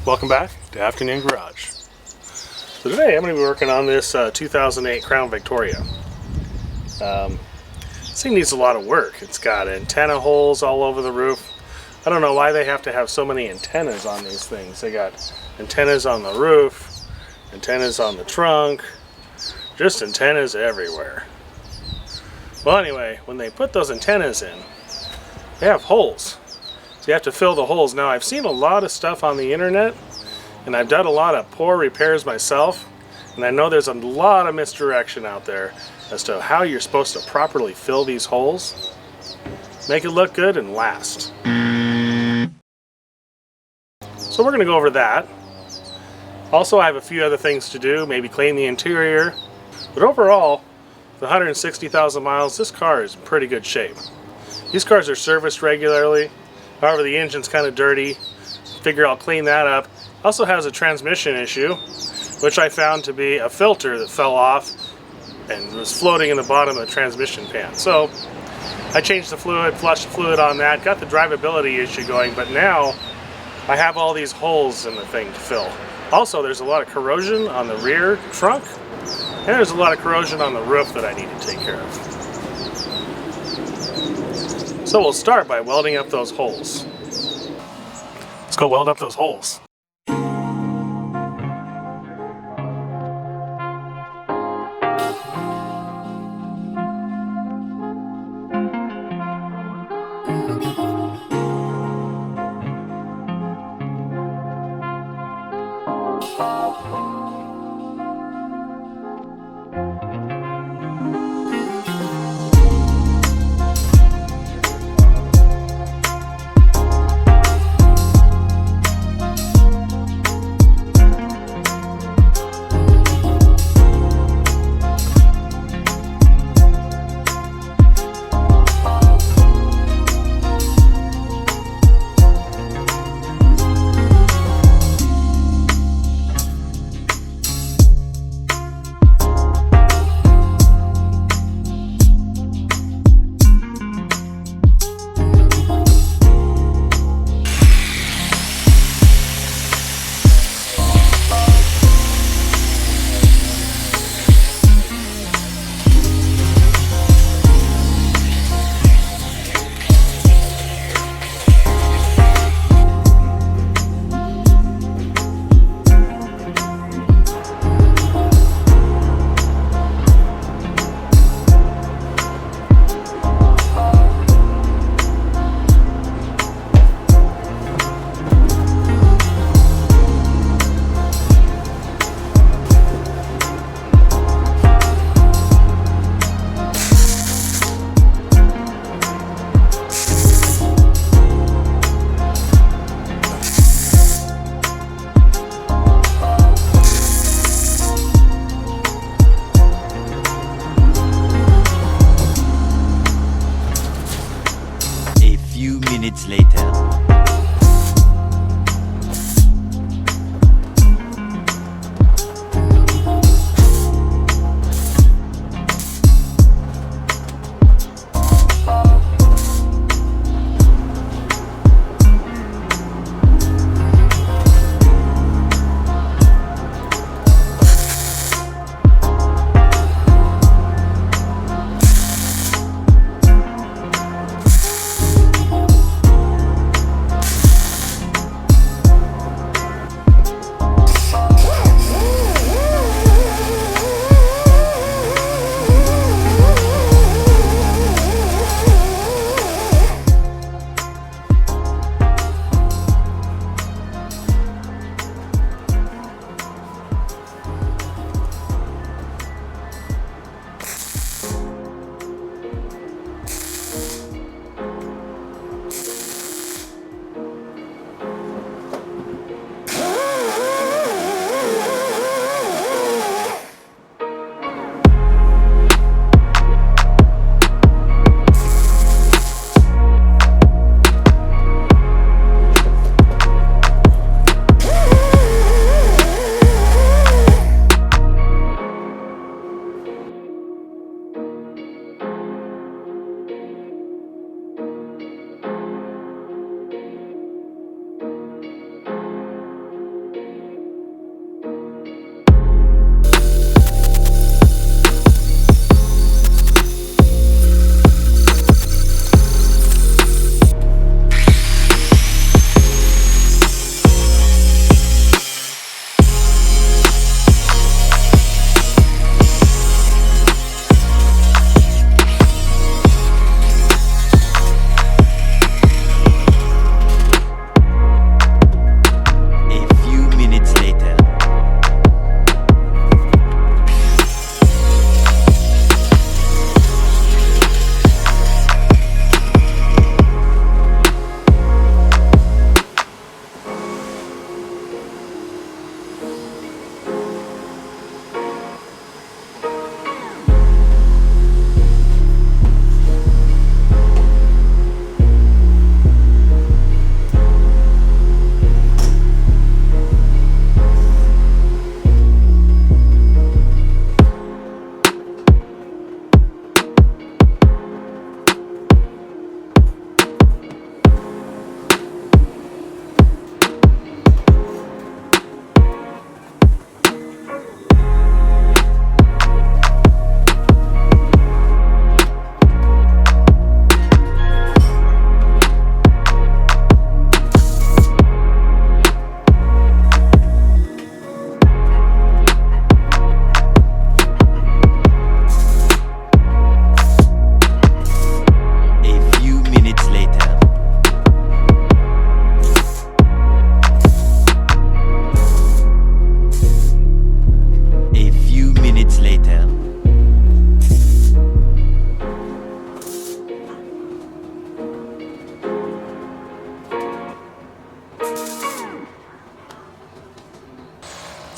Welcome back to Afternoon Garage. So today I'm going to be working on this 2008 Crown Victoria. This thing needs a lot of work. It's got antenna holes all over the roof. I don't know why they have to have so many antennas on these things. They got antennas on the roof, antennas on the trunk, just antennas everywhere. Well, anyway, when they put those antennas in, they have holes. So you have to fill the holes. Now, I've seen a lot of stuff on the internet, and I've done a lot of poor repairs myself, and I know there's a lot of misdirection out there as to how you're supposed to properly fill these holes, make it look good, and last. So we're going to go over that. Also, I have a few other things to do, maybe clean the interior, but overall, with 160,000 miles, this car is in pretty good shape. These cars are serviced regularly. However, the engine's kind of dirty. Figure I'll clean that up. Also has a transmission issue, which I found to be a filter that fell off and was floating in the bottom of the transmission pan. So I changed the fluid, flushed the fluid on that, got the drivability issue going, but now I have all these holes in the thing to fill. Also, there's a lot of corrosion on the rear trunk, and there's a lot of corrosion on the roof that I need to take care of. So we'll start by welding up those holes. Let's go weld up those holes. Minutes later.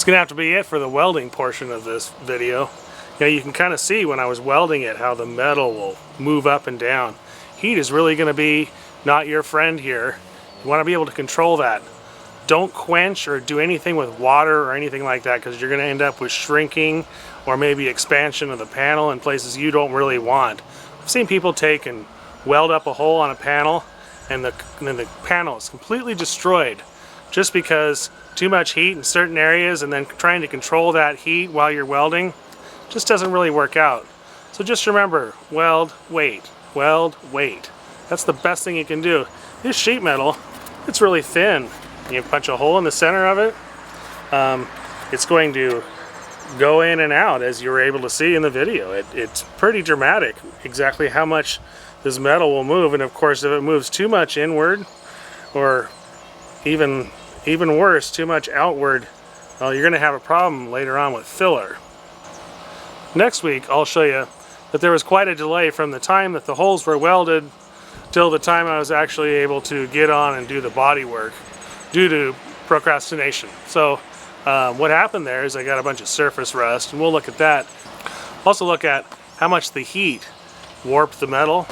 It's gonna have to be it for the welding portion of this video. You know, you can kind of see when I was welding it how the metal will move up and down. Heat is really gonna be not your friend here. You wanna be able to control that. Don't quench or do anything with water or anything like that, because you're gonna end up with shrinking or maybe expansion of the panel in places you don't really want. I've seen people take and weld up a hole on a panel and then the panel is completely destroyed just because too much heat in certain areas, and then trying to control that heat while you're welding just doesn't really work out. So just remember, weld, wait, weld, wait. That's the best thing you can do. This sheet metal, it's really thin. You punch a hole in the center of it, it's going to go in and out, as you were able to see in the video. It's pretty dramatic exactly how much this metal will move, and of course if it moves too much inward, or even worse, too much outward, well, you're going to have a problem later on with filler. Next week I'll show you that there was quite a delay from the time that the holes were welded till the time I was actually able to get on and do the body work due to procrastination. So what happened there is I got a bunch of surface rust, and we'll look at that. Also look at how much the heat warped the metal.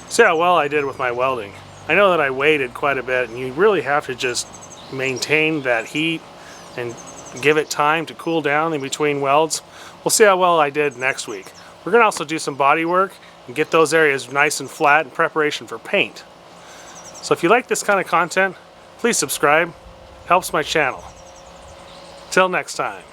See how well I did with my welding. I know that I waited quite a bit, and you really have to just maintain that heat and give it time to cool down in between welds. We'll see how well I did next week. We're going to also do some body work and get those areas nice and flat in preparation for paint. So if you like this kind of content, please subscribe. Helps my channel. Till next time.